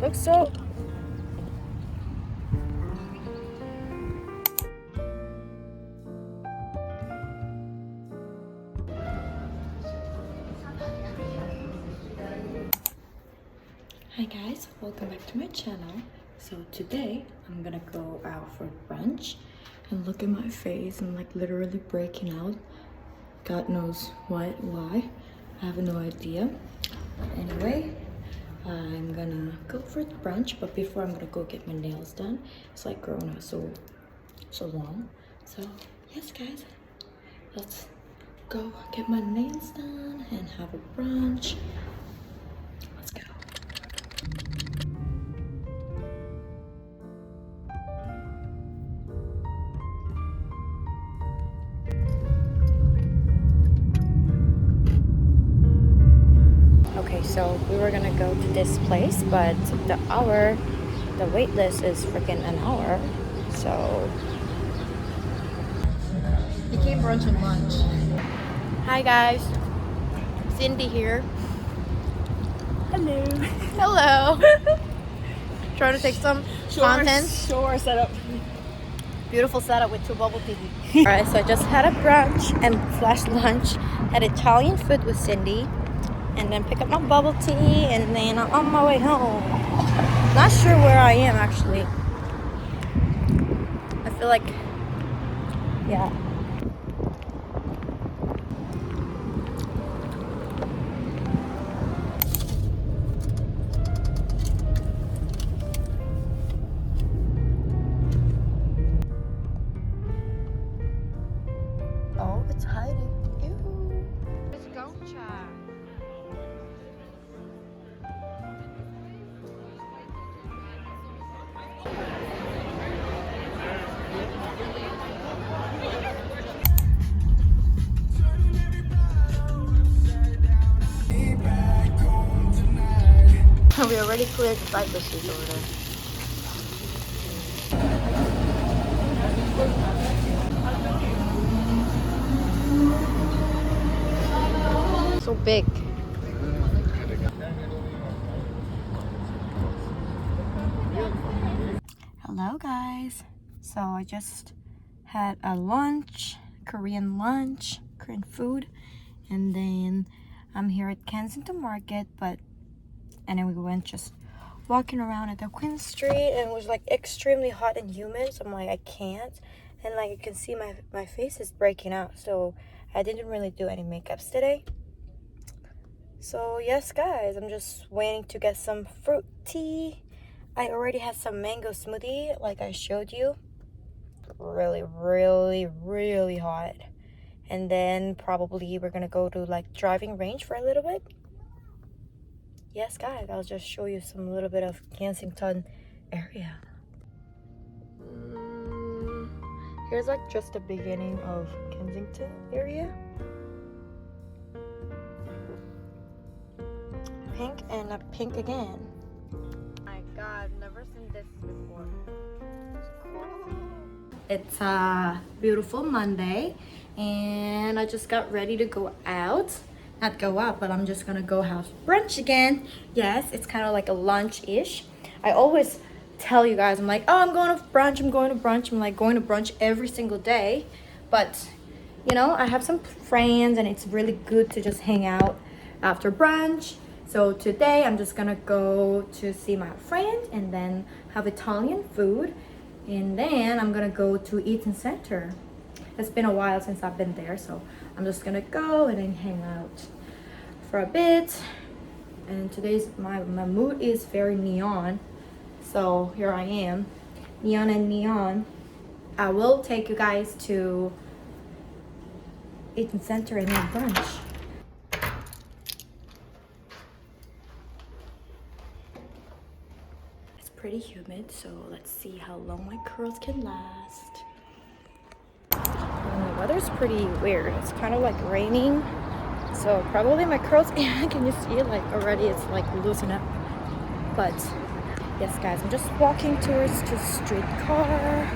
Looks so. Hi guys, welcome back to my channel. So today I'm gonna go out for brunch, and look at my face. I'm like literally breaking out. God knows why. I have no idea. But anyway, I'm gonna go for brunch, but before I'm gonna go get my nails done. It's like grown out so long. So yes guys, let's go get my nails done and have a brunch. Let's go. Okay, so we were gonna go to this place, but the wait list is freaking an hour. So You came brunch and lunch. hi guys, Cindy here. Hello. Hello. Trying to take some content. Sure setup. Beautiful setup with 2 bubble tea. All right, so I just had a brunch and flash lunch. Had Italian food with Cindy, and then pick up my bubble tea, and then I'm on my way home. Not sure where I am actually. I feel like, yeah. Oh, it's hiding. Ew. It's Gongcha. We already cleared the side dishes over there. So big. Hello guys. So I just had a lunch, Korean food, and then I'm here at Kensington Market, and then we went just walking around at the Queen Street, and it was like extremely hot and humid, so I'm like I can't, and like you can see my face is breaking out, so I didn't really do any makeups today. So yes guys, I'm just waiting to get some fruit tea. I already had some mango smoothie like I showed you. Really hot. And then probably we're gonna go to like driving range for a little bit. Yes guys, I'll just show you some little bit of Kensington area. Here's like just the beginning of Kensington area. Pink and a pink again. My god, never seen this before. It's a beautiful Monday, and I just got ready to go out. Not go out, but I'm just gonna go have brunch again. Yes, it's kind of like a lunch-ish. I always tell you guys, I'm like, oh, I'm going to brunch. I'm like going to brunch every single day. But, you know, I have some friends, and it's really good to just hang out after brunch. So today I'm just gonna go to see my friend and then have Italian food, and then I'm gonna go to Eaton Center. It's been a while since I've been there, so I'm just gonna go and then hang out for a bit. And today's my mood is very neon, so here I am, neon and neon. I will take you guys to Eaton Center and have brunch. Pretty humid, so let's see how long my curls can last. And the weather's pretty weird. It's kind of like raining, so probably my curls, can you see it? Like already it's like loosening up. But yes guys, I'm just walking towards the streetcar.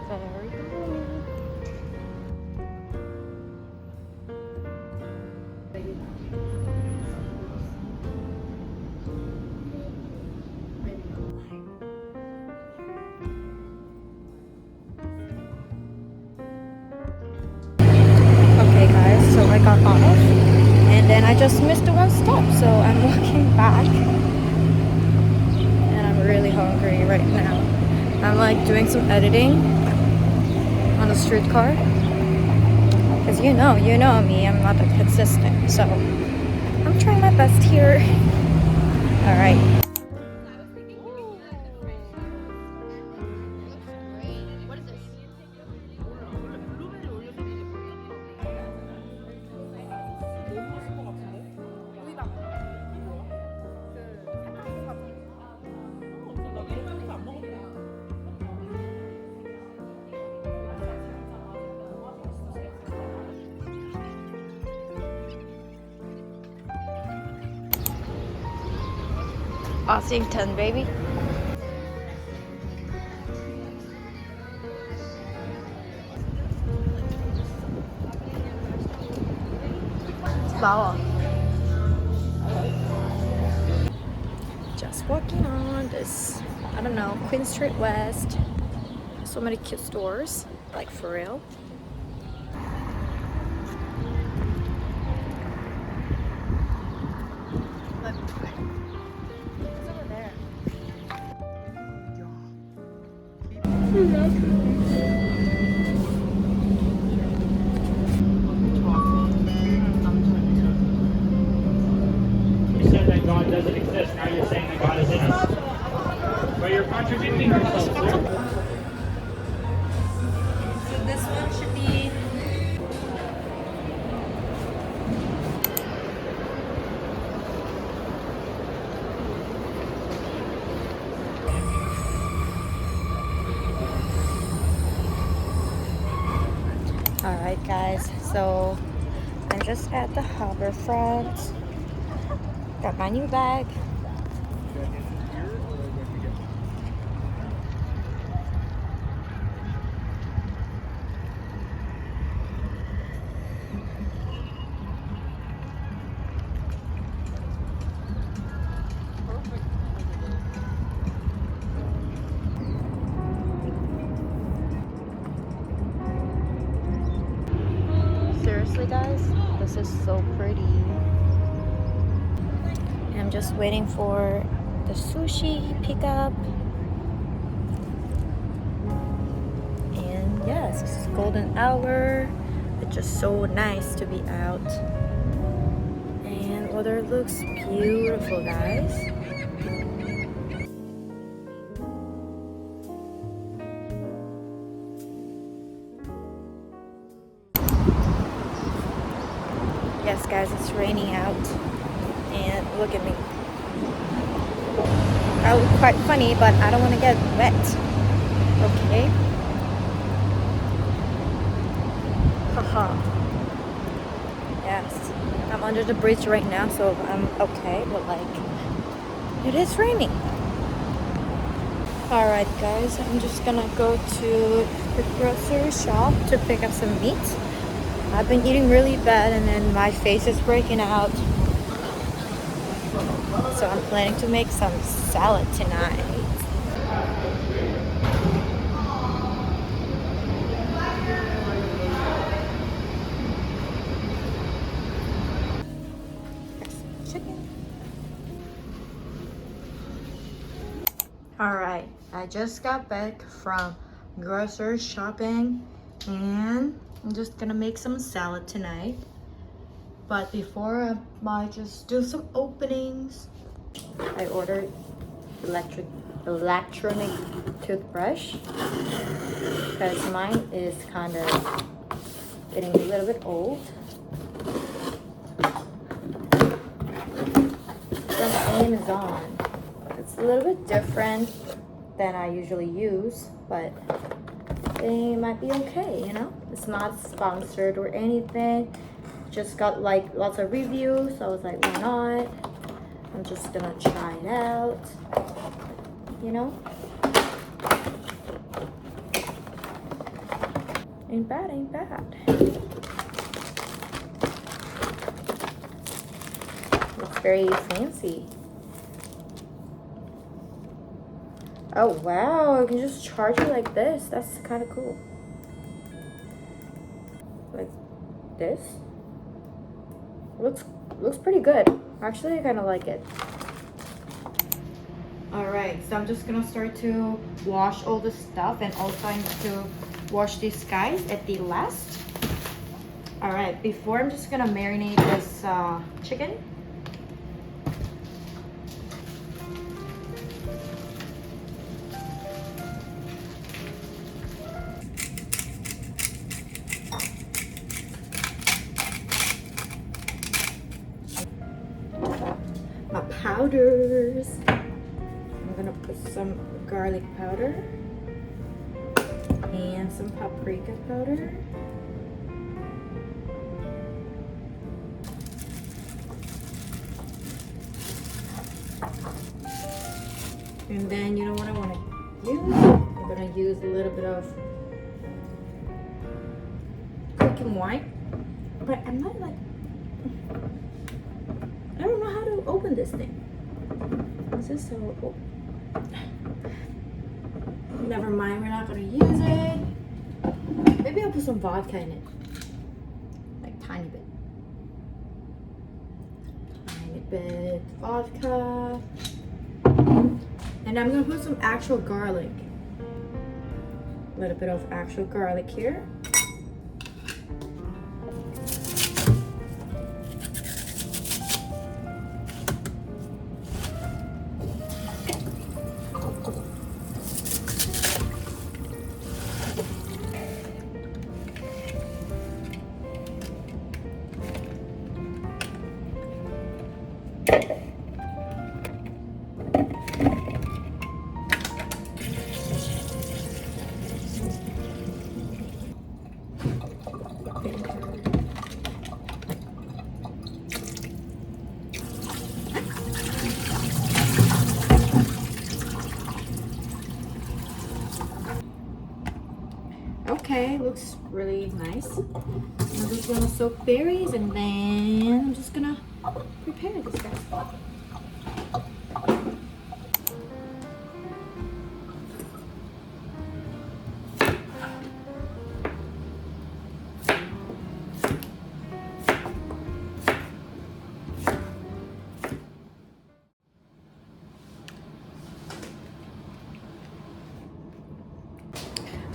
Very homey. Okay guys, so I got off and then I just missed the one stop, so I'm walking back and I'm really hungry right now. I'm like doing some editing on the streetcar because you know me, I'm not that consistent, so I'm trying my best here. All right. Washington, baby. Flower. Just walking on this, I don't know, Queen Street West. So many cute stores, like for real. Look, it's over there. You said that God doesn't exist. Now you're saying that God is in us. But you're contradicting yourself. So this one should be. Alright guys, so I'm just at the harbor front. Got my new bag. Seriously guys, this is so pretty. I'm just waiting for the sushi pickup. And yes, this is golden hour. It's just so nice to be out. And weather looks beautiful guys. Yes guys, it's raining out and look at me. I look quite funny, but I don't want to get wet. Okay? Haha. Yes. I'm under the bridge right now, so I'm okay, but like, it is raining. Alright guys, I'm just gonna go to the grocery shop to pick up some meat. I've been eating really bad and then my face is breaking out. So I'm planning to make some salad tonight. Chicken. Alright, I just got back from grocery shopping and I'm just gonna make some salad tonight. But before I might just do some openings. I ordered electronic toothbrush because mine is kind of getting a little bit old. From Amazon. It's a little bit different than I usually use, but they might be okay, you know? It's not sponsored or anything. Just got like lots of reviews, so I was like, why not? I'm just gonna try it out, you know? Ain't bad, ain't bad. Looks very fancy. Oh wow, you can just charge it like this. That's kind of cool. Like this. Looks pretty good. Actually, I kind of like it. Alright, so I'm just gonna start to wash all the stuff, and also I need to wash these guys at the last. Alright, before I'm just gonna marinate this chicken. My powders. I'm gonna put some garlic powder and some paprika powder. And then you know what I want to use? I'm gonna use a little bit of cooking wine, but I'm not like, I don't know how to open this thing. Is this so? Oh. Never mind, we're not gonna use it. Maybe I'll put some vodka in it, like tiny bit. Tiny bit vodka. And I'm gonna put some actual garlic. A little bit of actual garlic here. Okay, looks really nice. I'm just gonna soak berries, and then I'm just gonna prepare this guy.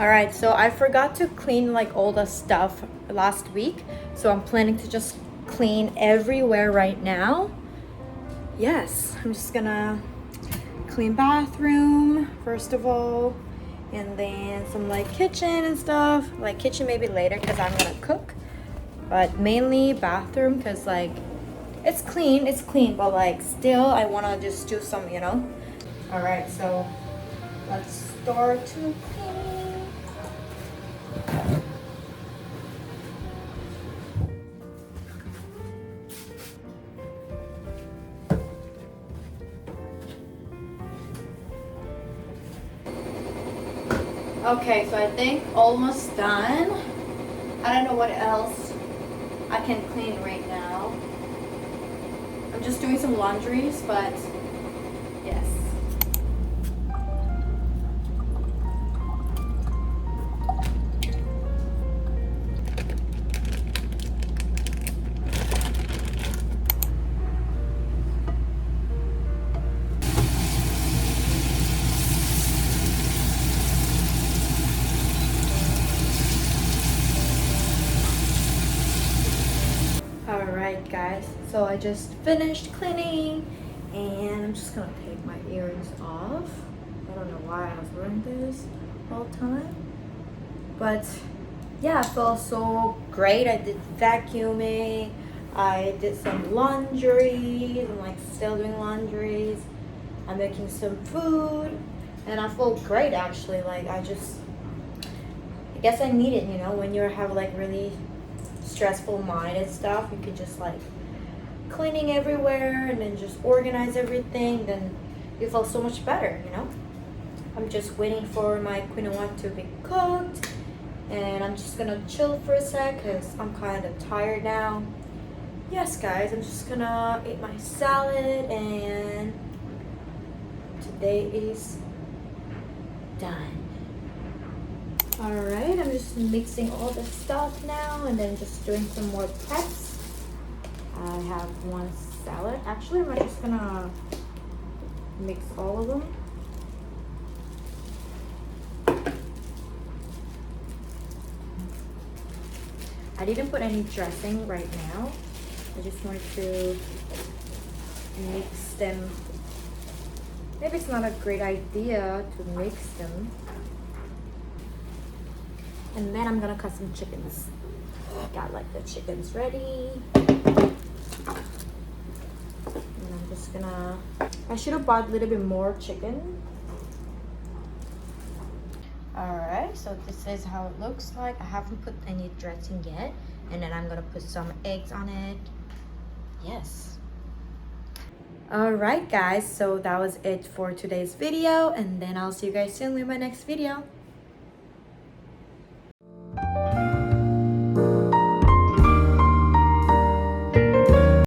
Alright, so I forgot to clean like all the stuff last week, so I'm planning to just clean everywhere right now. Yes, I'm just gonna clean bathroom first of all, and then some like kitchen and stuff. Like kitchen maybe later because I'm gonna cook, but mainly bathroom because like it's clean, but like still I want to just do some, you know. Alright, so let's start to clean. Okay, so I think almost done. I don't know what else I can clean right now. I'm just doing some laundries, but yes. Alright guys, so I just finished cleaning, and I'm just gonna take my earrings off. I don't know why I was wearing this all the time, but yeah, I felt so great. I did vacuuming, I did some laundries, I'm like still doing laundries, I'm making some food, and I felt great actually. Like I guess I need it, you know, when you have like really stressful mind and stuff, you could just like cleaning everywhere and then just organize everything, then you feel so much better, you know. I'm just waiting for my quinoa to be cooked, and I'm just gonna chill for a sec because I'm kind of tired now. Yes, guys, I'm just gonna eat my salad, and today is done. Alright, I'm just mixing all the stuff now and then just doing some more preps. I have one salad. Actually, I'm just gonna mix all of them. I didn't put any dressing right now. I just wanted to mix them. Maybe it's not a great idea to mix them. And then I'm gonna cut some chickens. Got like the chickens ready. And I'm just gonna, I should have bought a little bit more chicken. Alright, so this is how it looks like. I haven't put any dressing yet. And then I'm gonna put some eggs on it. Yes. Alright guys, so that was it for today's video. And then I'll see you guys soon with my next video.